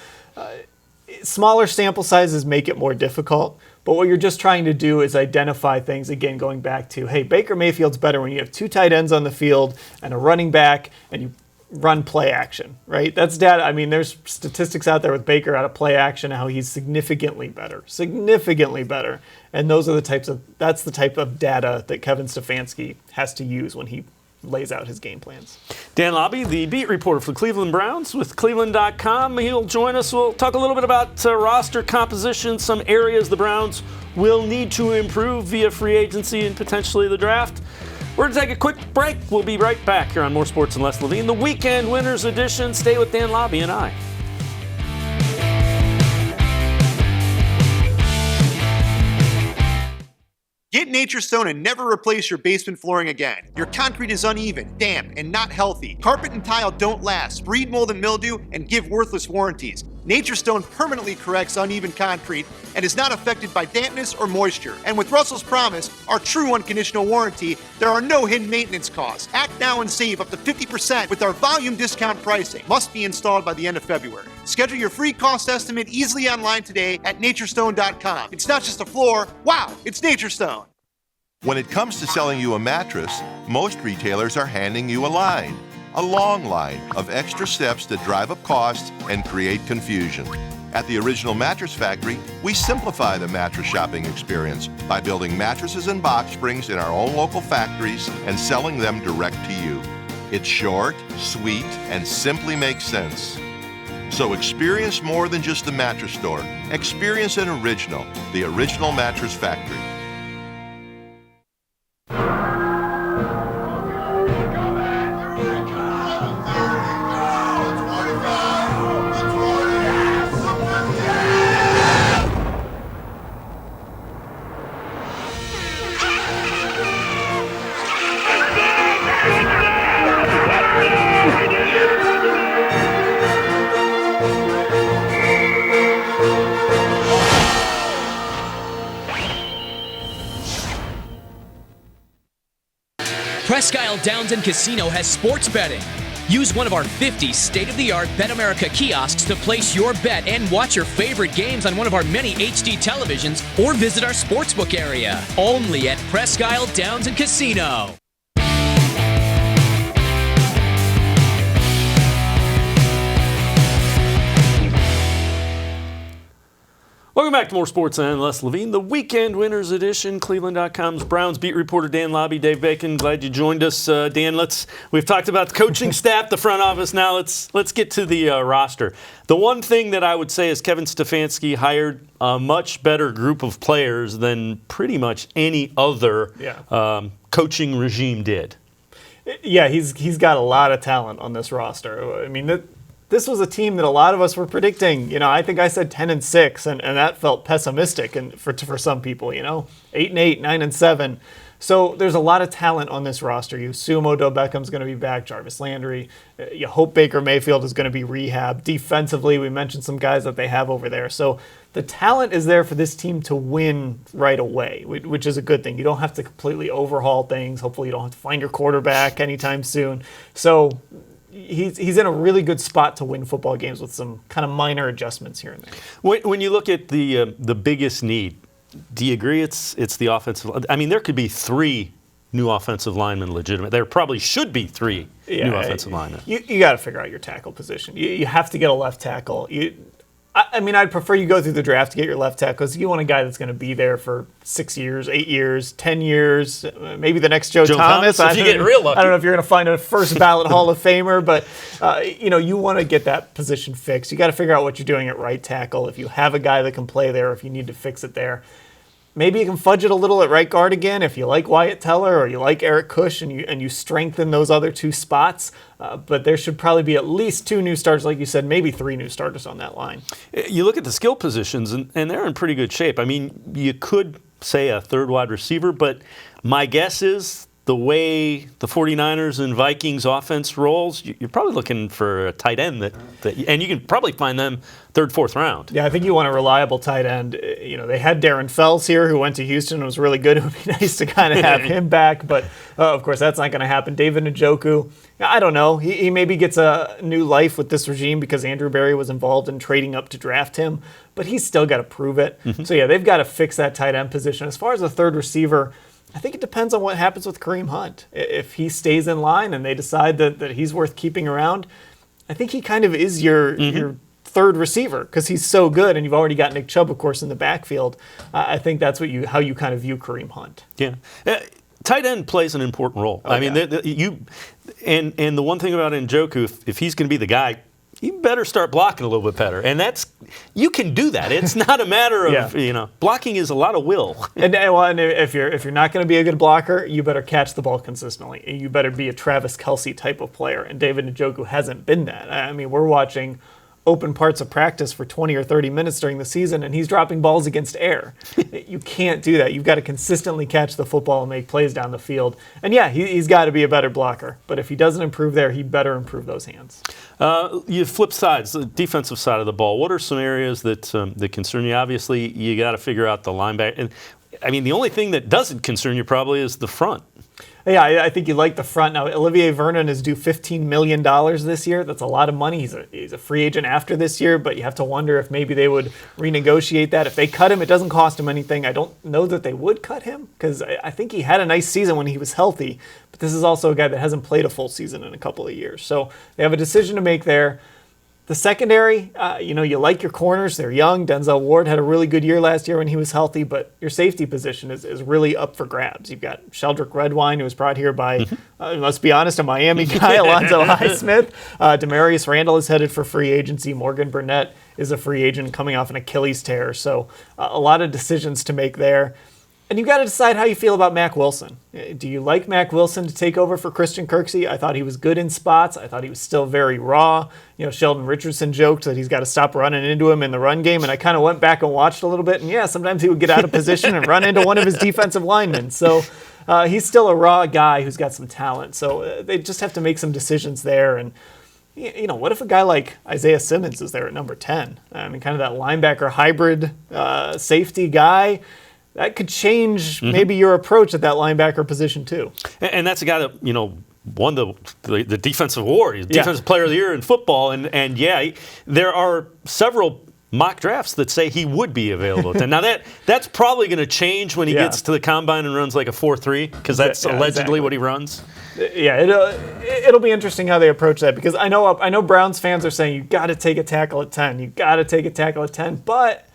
Speaker 19: smaller sample sizes make it more difficult. But what you're just trying to do is identify things, again, going back to, hey, Baker Mayfield's better when you have 2 tight ends on the field and a running back and you run play action, right? That's data. There's statistics out there with Baker out of play action, how he's significantly better. And that's the type of data that Kevin Stefanski has to use when he lays out his game plans.
Speaker 1: Dan Labbe, the beat reporter for the Cleveland Browns with cleveland.com. He'll join us. We'll talk a little bit about roster composition, some areas the Browns will need to improve via free agency and potentially the draft. We're going to take a quick break. We'll be right back here on More Sports and Less Levine, the Weekend Winners Edition. Stay with Dan Labbe and I.
Speaker 13: Get Nature Stone and never replace your basement flooring again. Your concrete is uneven, damp, and not healthy. Carpet and tile don't last, breed mold and mildew, and give worthless warranties. Nature Stone permanently corrects uneven concrete and is not affected by dampness or moisture. And with Russell's Promise, our true unconditional warranty, there are no hidden maintenance costs. Act now and save up to 50% with our volume discount pricing. Must be installed by the end of February. Schedule your free cost estimate easily online today at naturestone.com. It's not just a floor. Wow, it's Nature Stone.
Speaker 17: When it comes to selling you a mattress, most retailers are handing you a line. A long line of extra steps that drive up costs and create confusion. At the Original Mattress Factory, we simplify the mattress shopping experience by building mattresses and box springs in our own local factories and selling them direct to you. It's short, sweet, and simply makes sense. So experience more than just the mattress store. Experience an original, the Original Mattress Factory.
Speaker 9: Presque Isle Downs and Casino has sports betting. Use one of our 50 state-of-the-art Bet America kiosks to place your bet and watch your favorite games on one of our many HD televisions or visit our sportsbook area. Only at Presque Isle Downs and Casino.
Speaker 1: Welcome back to More Sports and Les Levine, the Weekend Winners Edition. Cleveland.com's Browns beat reporter Dan Labbe, Dave Bacon. Glad you joined us, Dan. We've talked about the coaching staff, the front office. Now let's get to the roster. The one thing that I would say is Kevin Stefanski hired a much better group of players than pretty much any other coaching regime did.
Speaker 19: Yeah, he's got a lot of talent on this roster. I mean, this was a team that a lot of us were predicting. You know, I think I said 10-6, and that felt pessimistic and for some people. 8-8, 9-7. So there's a lot of talent on this roster. You assume Odell Beckham's going to be back, Jarvis Landry. You hope Baker Mayfield is going to be rehabbed. Defensively, we mentioned some guys that they have over there. So the talent is there for this team to win right away, which is a good thing. You don't have to completely overhaul things. Hopefully you don't have to find your quarterback anytime soon. So he's in a really good spot to win football games with some kind of minor adjustments here and there.
Speaker 1: When you look at the biggest need, do you agree it's the offensive? I mean, there could be 3 new offensive linemen legitimate. There probably should be 3 new offensive linemen.
Speaker 19: You got to figure out your tackle position. You have to get a left tackle. I mean, I'd prefer you go through the draft to get your left tackle because you want a guy that's going to be there for 6 years, 8 years, 10 years, maybe the next Joe Thomas.
Speaker 1: If you're getting real lucky.
Speaker 19: I don't know if you're going to find a first ballot Hall of Famer, but you want to get that position fixed. You got to figure out what you're doing at right tackle. If you have a guy that can play there, if you need to fix it there. Maybe you can fudge it a little at right guard again if you like Wyatt Teller or you like Eric Kush and you strengthen those other 2 spots. But there should probably be at least 2 new starters, like you said, maybe 3 new starters on that line.
Speaker 1: You look at the skill positions, and they're in pretty good shape. I mean, you could say a third wide receiver, but my guess is the way the 49ers and Vikings offense rolls, you're probably looking for a tight end and you can probably find them 3rd, 4th round.
Speaker 19: Yeah, I think you want a reliable tight end. They had Darren Fells here who went to Houston and was really good. It would be nice to kind of have him back, but of course that's not going to happen. David Njoku, I don't know. He maybe gets a new life with this regime because Andrew Berry was involved in trading up to draft him, but he's still got to prove it. So yeah, they've got to fix that tight end position. As far as the 3rd receiver, I think it depends on what happens with Kareem Hunt. If he stays in line and they decide that he's worth keeping around, I think he kind of is your 3rd receiver because he's so good, and you've already got Nick Chubb, of course, in the backfield. I think that's how you kind of view Kareem Hunt.
Speaker 1: Yeah. Tight end plays an important role. I mean, and the one thing about Njoku, if he's going to be the guy, you better start blocking a little bit better. And you can do that. It's not a matter of, blocking is a lot of will.
Speaker 19: And if you're not going to be a good blocker, you better catch the ball consistently. You better be a Travis Kelce type of player. And David Njoku hasn't been that. I mean, we're watching open parts of practice for 20 or 30 minutes during the season, and he's dropping balls against air. You can't do that. You've got to consistently catch the football and make plays down the field. And yeah, he's got to be a better blocker. But if he doesn't improve there, he better improve those hands.
Speaker 1: You flip sides, the defensive side of the ball. What are some areas that concern you? Obviously, you got to figure out the linebacker. And I mean, the only thing that doesn't concern you probably is the front.
Speaker 19: Yeah, I think you like the front. Now, Olivier Vernon is due $15 million this year. That's a lot of money. He's a free agent after this year, but you have to wonder if maybe they would renegotiate that. If they cut him, it doesn't cost him anything. I don't know that they would cut him because I think he had a nice season when he was healthy, but this is also a guy that hasn't played a full season in a couple of years. So they have a decision to make there. The secondary, you like your corners. They're young. Denzel Ward had a really good year last year when he was healthy, but your safety position is really up for grabs. You've got Sheldrick Redwine, who was brought here by, let's be honest, a Miami guy, Alonzo Highsmith. Demarius Randall is headed for free agency. Morgan Burnett is a free agent coming off an Achilles tear. So a lot of decisions to make there. And you've got to decide how you feel about Mack Wilson. Do you like Mack Wilson to take over for Christian Kirksey? I thought he was good in spots. I thought he was still very raw. Sheldon Richardson joked that he's got to stop running into him in the run game, and I kind of went back and watched a little bit, and yeah, sometimes he would get out of position and run into one of his defensive linemen. So he's still a raw guy who's got some talent. So they just have to make some decisions there. And what if a guy like Isaiah Simmons is there at number 10? I mean, kind of that linebacker hybrid safety guy. That could change maybe your approach at that linebacker position too.
Speaker 1: And that's a guy that, won the defensive award. He's defensive player of the year in football. And there are several mock drafts that say he would be available. Now that's probably going to change when he gets to the combine and runs like a 4.3, because that's allegedly what he runs.
Speaker 19: Yeah, it'll be interesting how they approach that, because I know Browns fans are saying you got to take a tackle at 10. You got to take a tackle at 10, but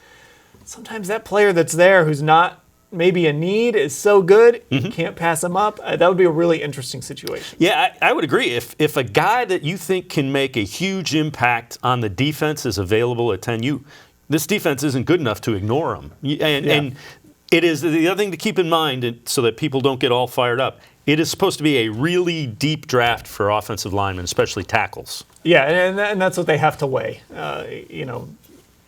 Speaker 19: sometimes that player that's there who's not maybe a need is so good, you can't pass him up. That would be a really interesting situation.
Speaker 1: Yeah, I would agree. If a guy that you think can make a huge impact on the defense is available at 10, this defense isn't good enough to ignore him. And it is the other thing to keep in mind, so that people don't get all fired up. It is supposed to be a really deep draft for offensive linemen, especially tackles.
Speaker 19: Yeah, and that's what they have to weigh.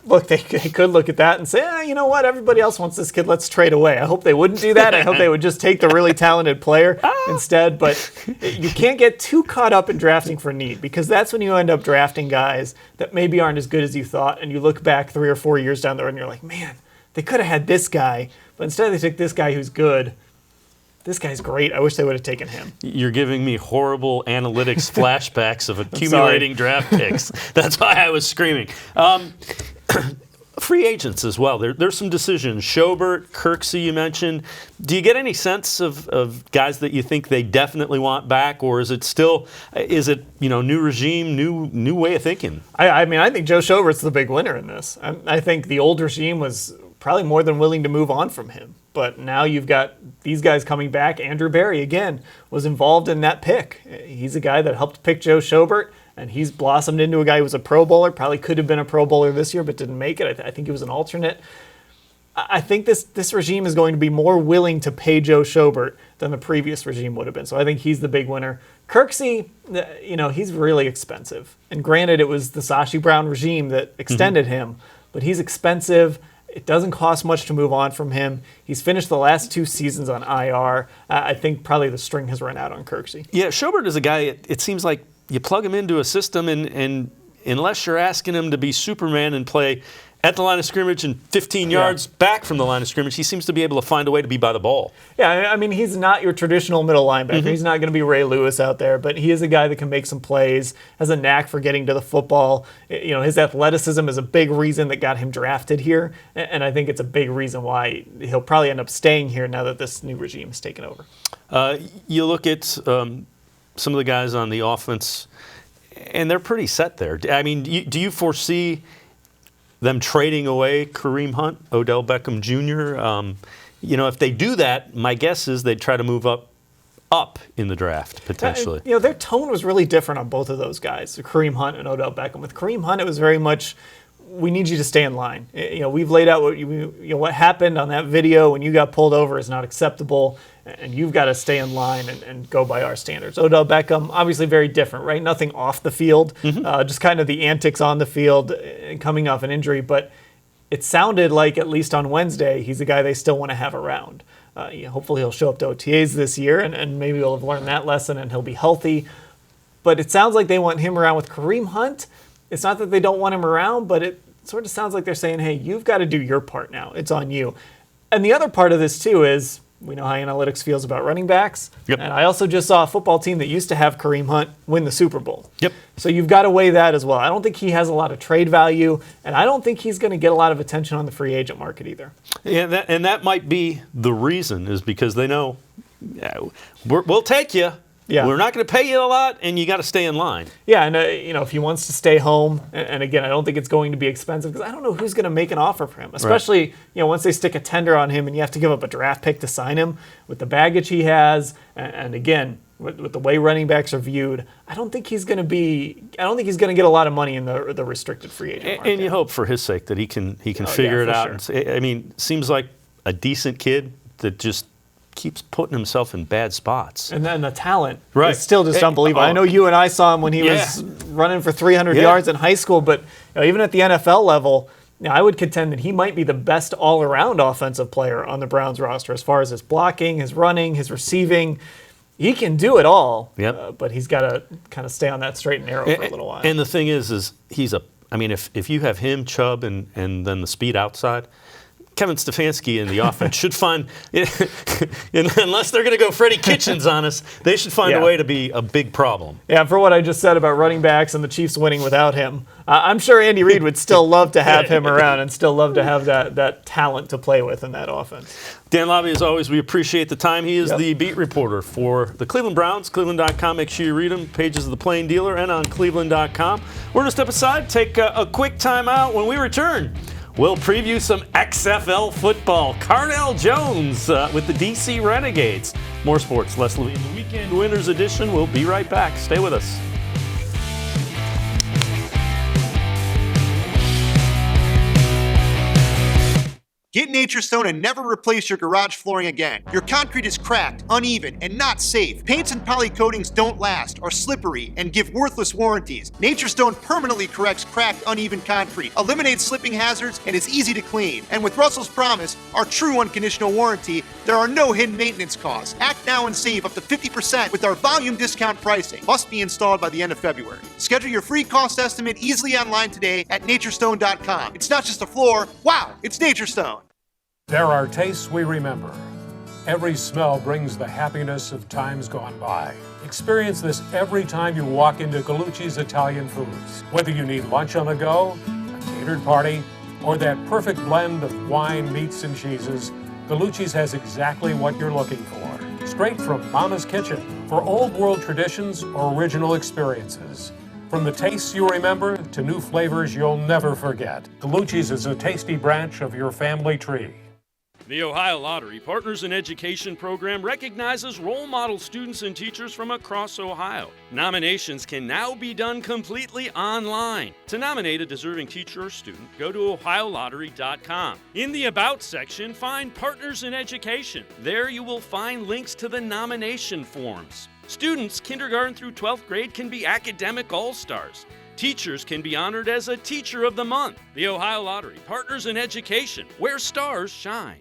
Speaker 19: Look, they could look at that and say, you know what, everybody else wants this kid, let's trade away. I hope they wouldn't do that. I hope they would just take the really talented player instead. But you can't get too caught up in drafting for need, because that's when you end up drafting guys that maybe aren't as good as you thought, and you look back 3 or 4 years down the road and you're like, man, they could have had this guy, but instead they took this guy who's good. This guy's great. I wish they would have taken him.
Speaker 1: You're giving me horrible analytics flashbacks of accumulating draft picks. That's why I was screaming. Free agents as well. There's some decisions. Schobert, Kirksey, you mentioned. Do you get any sense of guys that you think they definitely want back, or is it new regime, new way of thinking?
Speaker 19: I think Joe Schobert's the big winner in this. I think the old regime was probably more than willing to move on from him. But now you've got these guys coming back. Andrew Berry, again, was involved in that pick. He's a guy that helped pick Joe Schobert, and he's blossomed into a guy who was a Pro Bowler, probably could have been a Pro Bowler this year, but didn't make it. I think he was an alternate. I think this regime is going to be more willing to pay Joe Schobert than the previous regime would have been. So I think he's the big winner. Kirksey, he's really expensive. And granted, it was the Sashi Brown regime that extended him, but he's expensive. It doesn't cost much to move on from him. He's finished the last 2 seasons on IR. I think probably the string has run out on Kirksey.
Speaker 1: Yeah, Schobert is a guy, it seems like you plug him into a system, and unless you're asking him to be Superman and play at the line of scrimmage and 15 yards back from the line of scrimmage, he seems to be able to find a way to be by the ball.
Speaker 19: Yeah, I mean, he's not your traditional middle linebacker. He's not going to be Ray Lewis out there, but he is a guy that can make some plays, has a knack for getting to the football. His athleticism is a big reason that got him drafted here, and I think it's a big reason why he'll probably end up staying here now that this new regime has taken over.
Speaker 1: You look at some of the guys on the offense, and they're pretty set there. I mean, do you foresee them trading away Kareem Hunt, Odell Beckham Jr.? If they do that, my guess is they'd try to move up in the draft, potentially.
Speaker 19: Their tone was really different on both of those guys, Kareem Hunt and Odell Beckham. With Kareem Hunt, it was very much, we need you to stay in line. We've laid out what happened on that video when you got pulled over is not acceptable, and you've got to stay in line and go by our standards. Odell Beckham, obviously very different, right? Nothing off the field, just kind of the antics on the field and coming off an injury. But it sounded like, at least on Wednesday, he's a guy they still want to have around. Hopefully he'll show up to OTAs this year, and maybe he'll have learned that lesson and he'll be healthy. But it sounds like they want him around. With Kareem Hunt, it's not that they don't want him around, but it sort of sounds like they're saying, hey, you've got to do your part now. It's on you. And the other part of this, too, is we know how analytics feels about running backs.
Speaker 1: Yep.
Speaker 19: And I also just saw a football team that used to have Kareem Hunt win the Super Bowl.
Speaker 1: Yep.
Speaker 19: So you've got to weigh that as well. I don't think he has a lot of trade value, and I don't think he's going to get a lot of attention on the free agent market either.
Speaker 1: Yeah, and that might be the reason, is because they know, we'll take you,
Speaker 19: Yeah.
Speaker 1: We're not going to pay you a lot, and you got to stay in line.
Speaker 19: Yeah, and if he wants to stay home, and again, I don't think it's going to be expensive because I don't know who's going to make an offer for him, especially once they stick a tender on him and you have to give up a draft pick to sign him with the baggage he has, and again, with the way running backs are viewed, I don't think he's going to get a lot of money in the restricted free agent market.
Speaker 1: And you hope for his sake that he can figure it out.
Speaker 19: Sure.
Speaker 1: I mean, seems like a decent kid that just keeps putting himself in bad spots.
Speaker 19: And then the talent
Speaker 1: is
Speaker 19: still just unbelievable. I know you and I saw him when he was running for 300 yards in high school, but even at the NFL level, I would contend that he might be the best all-around offensive player on the Browns roster as far as his blocking, his running, his receiving. He can do it all, but he's got to kind of stay on that straight and narrow for a little while.
Speaker 1: And the thing is if you have him, Chubb, and then the speed outside, Kevin Stefanski in the offense should find, unless they're going to go Freddie Kitchens on us, they should find a way to be a big problem.
Speaker 19: Yeah, for what I just said about running backs and the Chiefs winning without him, I'm sure Andy Reid would still love to have him around and still love to have that talent to play with in that offense.
Speaker 1: Dan Labbe, as always, we appreciate the time. He is the beat reporter for the Cleveland Browns, cleveland.com. Make sure you read them, pages of the Plain Dealer and on cleveland.com. We're going to step aside, take a quick time out. When we return, we'll preview some XFL football. Cardell Jones with the DC Renegades. More sports, Les Levine, the Weekend Winners Edition. We'll be right back. Stay with us.
Speaker 13: Get Nature Stone and never replace your garage flooring again. Your concrete is cracked, uneven, and not safe. Paints and poly coatings don't last, are slippery, and give worthless warranties. Nature Stone permanently corrects cracked, uneven concrete, eliminates slipping hazards, and is easy to clean. And with Russell's Promise, our true unconditional warranty, there are no hidden maintenance costs. Act now and save up to 50% with our volume discount pricing. Must be installed by the end of February. Schedule your free cost estimate easily online today at naturestone.com. It's not just a floor. Wow, it's Nature Stone.
Speaker 16: There are tastes we remember. Every smell brings the happiness of times gone by. Experience this every time you walk into Gallucci's Italian Foods. Whether you need lunch on the go, a catered party, or that perfect blend of wine, meats, and cheeses, Gallucci's has exactly what you're looking for. Straight from Mama's Kitchen for old world traditions or original experiences. From the tastes you remember to new flavors you'll never forget, Gallucci's is a tasty branch of your family tree.
Speaker 1: The Ohio Lottery Partners in Education program recognizes role model students and teachers from across Ohio. Nominations can now be done completely online. To nominate a deserving teacher or student, go to ohiolottery.com. In the About section, find Partners in Education. There you will find links to the nomination forms. Students, kindergarten through 12th grade, can be academic all-stars. Teachers can be honored as a Teacher of the Month. The Ohio Lottery Partners in Education, where stars shine.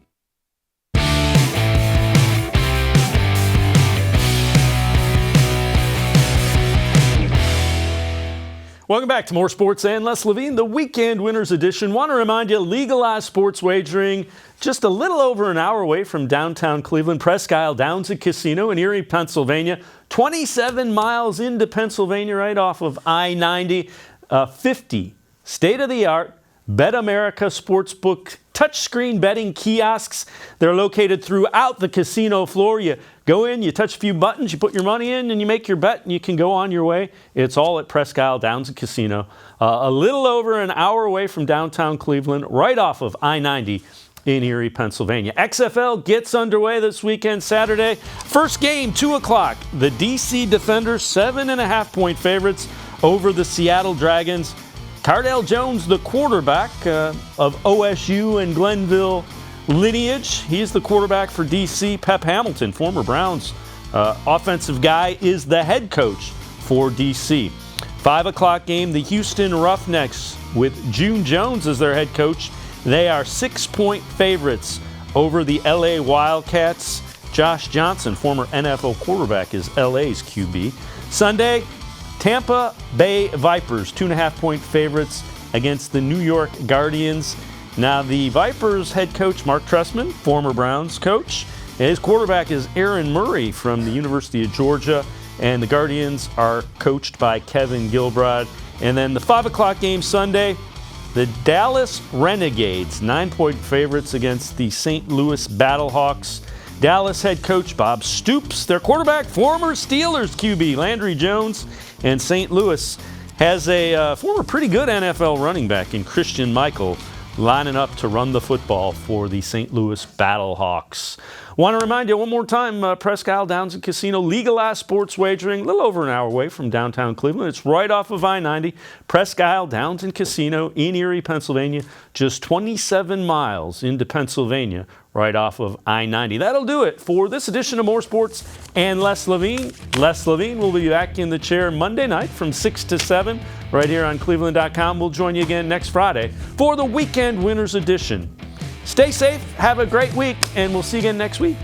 Speaker 1: Welcome back to More Sports and Les Levine, the Weekend Winners Edition. Want to remind you, legalized sports wagering just a little over an hour away from downtown Cleveland, Presque Isle Downs and Casino in Erie, Pennsylvania. 27 miles into Pennsylvania, right off of I-90. 50 state-of-the-art Bet America Sportsbook touchscreen betting kiosks. They're located throughout the casino floor. You go in, you touch a few buttons, you put your money in, and you make your bet, and you can go on your way. It's all at Presque Isle Downs and Casino. A little over an hour away from downtown Cleveland, right off of I-90 in Erie, Pennsylvania. XFL gets underway this weekend, Saturday. First game, 2 o'clock. The DC Defenders, 7.5-point favorites over the Seattle Dragons. Cardell Jones, the quarterback of OSU and Glenville lineage. He's the quarterback for DC. Pep Hamilton, former Browns offensive guy, is the head coach for DC. 5 o'clock game, the Houston Roughnecks with June Jones as their head coach. They are 6-point favorites over the LA Wildcats. Josh Johnson, former NFL quarterback, is LA's QB. Sunday, Tampa Bay Vipers, 2.5-point favorites against the New York Guardians. Now, the Vipers head coach, Mark Trestman, former Browns coach. His quarterback is Aaron Murray from the University of Georgia. And the Guardians are coached by Kevin Gilbride. And then the 5 o'clock game Sunday, the Dallas Renegades, 9-point favorites against the St. Louis Battlehawks. Dallas head coach Bob Stoops, their quarterback, former Steelers QB Landry Jones, and St. Louis has a former pretty good NFL running back in Christian Michael lining up to run the football for the St. Louis Battlehawks. Want to remind you one more time, Presque Isle Downs and Casino, legalized sports wagering, a little over an hour away from downtown Cleveland. It's right off of I-90, Presque Isle Downs and Casino in Erie, Pennsylvania, just 27 miles into Pennsylvania, right off of I-90. That'll do it for this edition of More Sports and Les Levine. Les Levine will be back in the chair Monday night from 6 to 7 right here on cleveland.com. We'll join you again next Friday for the Weekend Winners Edition. Stay safe, have a great week, and we'll see you again next week.